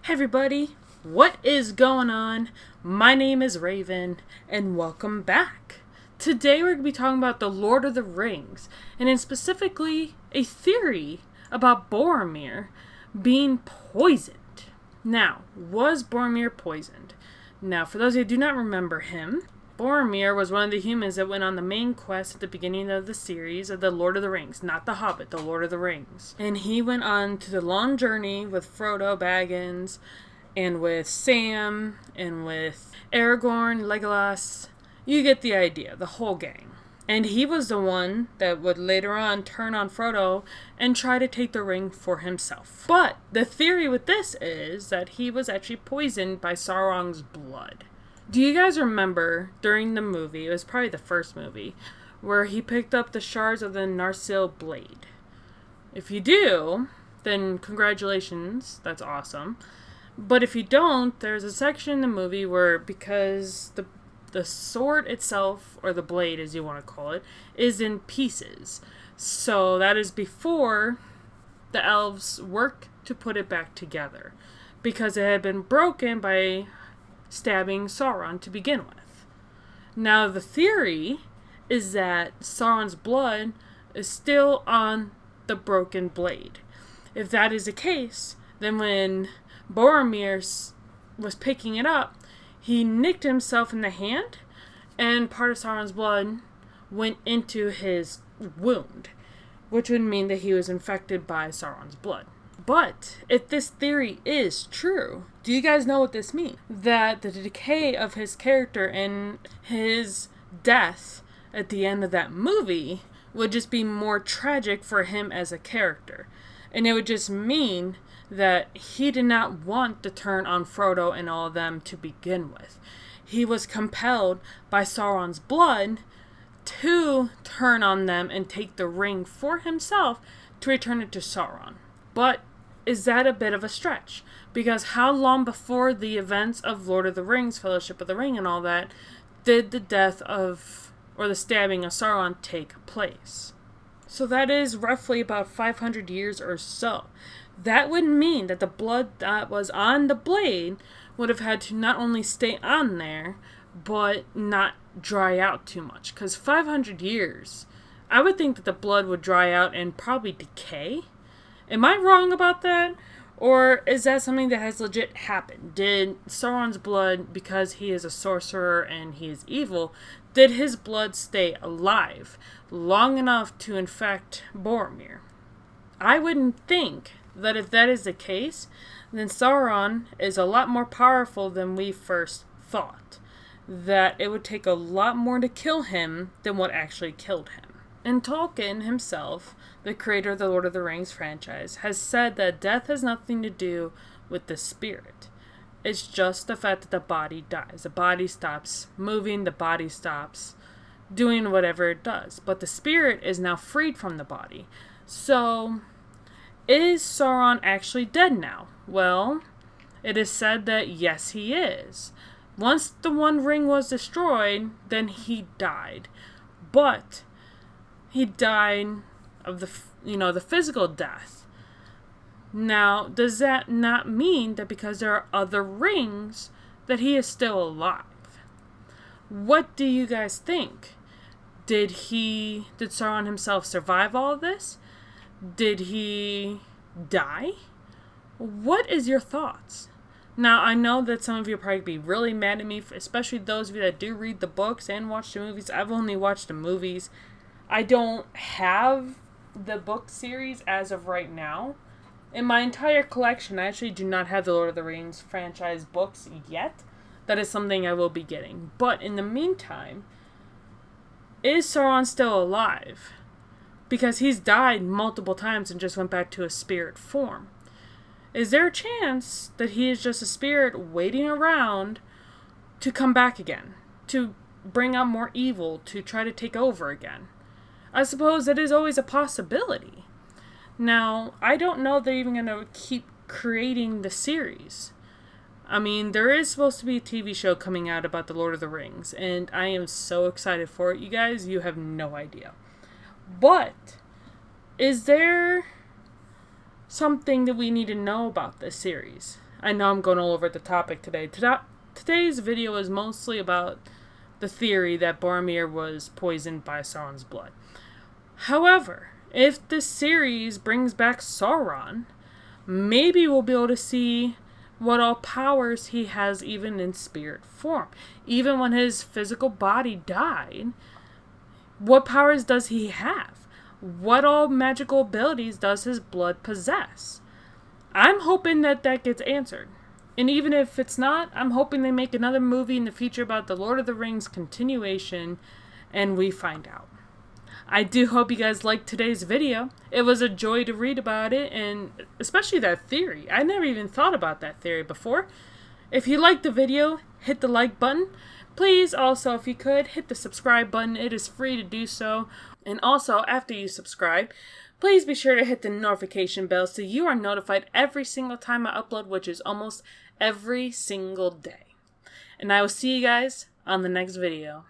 Hey everybody, what is going on? My name is Raven, and welcome back. Today we're going to be talking about the Lord of the Rings, and in specifically a theory about Boromir being poisoned. Now, was Boromir poisoned? Now, for those of you who do not remember him, Boromir was one of the humans that went on the main quest at the beginning of the series of the Lord of the Rings. Not the Hobbit, the Lord of the Rings. And he went on to the long journey with Frodo Baggins, and with Sam, and with Aragorn, Legolas. You get the idea, the whole gang. And he was the one that would later on turn on Frodo and try to take the ring for himself. But the theory with this is that he was actually poisoned by Sauron's blood. Do you guys remember during the movie, it was probably the first movie, where he picked up the shards of the Narsil blade? If you do, then congratulations, that's awesome. But if you don't, there's a section in the movie where, because the sword itself, or the blade as you want to call it, is in pieces. So that is before the elves work to put it back together, because it had been broken by stabbing Sauron to begin with. Now the theory is that Sauron's blood is still on the broken blade. If that is the case, then when Boromir was picking it up, he nicked himself in the hand, and part of Sauron's blood went into his wound, which would mean that he was infected by Sauron's blood. But if this theory is true, do you guys know what this means? That the decay of his character and his death at the end of that movie would just be more tragic for him as a character. And it would just mean that he did not want to turn on Frodo and all of them to begin with. He was compelled by Sauron's blood to turn on them and take the ring for himself to return it to Sauron. But is that a bit of a stretch? Because how long before the events of Lord of the Rings, Fellowship of the Ring and all that, did the death of, or the stabbing of Sauron take place? So that is roughly about 500 years or so. That would mean that the blood that was on the blade would have had to not only stay on there, but not dry out too much. Because 500 years, I would think that the blood would dry out and probably decay. Am I wrong about that? Or is that something that has legit happened? Did Sauron's blood, because he is a sorcerer and he is evil, did his blood stay alive long enough to infect Boromir? I wouldn't think that if that is the case, then Sauron is a lot more powerful than we first thought. That it would take a lot more to kill him than what actually killed him. And Tolkien himself, the creator of the Lord of the Rings franchise, has said that death has nothing to do with the spirit. It's just the fact that the body dies. The body stops moving, the body stops doing whatever it does. But the spirit is now freed from the body. So, is Sauron actually dead now? Well, it is said that yes, he is. Once the One Ring was destroyed, then he died. But he died of the physical death. Now, does that not mean that because there are other rings that he is still alive? What do you guys think? Did Sauron himself survive all of this? Did he die? What is your thoughts? Now, I know that some of you will probably be really mad at me, especially those of you that do read the books and watch the movies. I've only watched the movies. I don't have the book series as of right now. In my entire collection, I actually do not have the Lord of the Rings franchise books yet. That is something I will be getting. But in the meantime, is Sauron still alive? Because he's died multiple times and just went back to a spirit form. Is there a chance that he is just a spirit waiting around to come back again? To bring out more evil, to try to take over again? I suppose that is always a possibility. Now, I don't know if they're even going to keep creating the series. I mean, there is supposed to be a TV show coming out about the Lord of the Rings, and I am so excited for it, you guys. You have no idea. But, is there something that we need to know about this series? I know I'm going all over the topic today. Today's video is mostly about the theory that Boromir was poisoned by Sauron's blood. However, if this series brings back Sauron, maybe we'll be able to see what all powers he has even in spirit form. Even when his physical body died, what powers does he have? What all magical abilities does his blood possess? I'm hoping that gets answered. And even if it's not, I'm hoping they make another movie in the future about the Lord of the Rings continuation and we find out. I do hope you guys liked today's video. It was a joy to read about it, and especially that theory. I never even thought about that theory before. If you liked the video, hit the like button. Please also, if you could, hit the subscribe button. It is free to do so. And also, after you subscribe, please be sure to hit the notification bell so you are notified every single time I upload, which is almost every single day. And I will see you guys on the next video.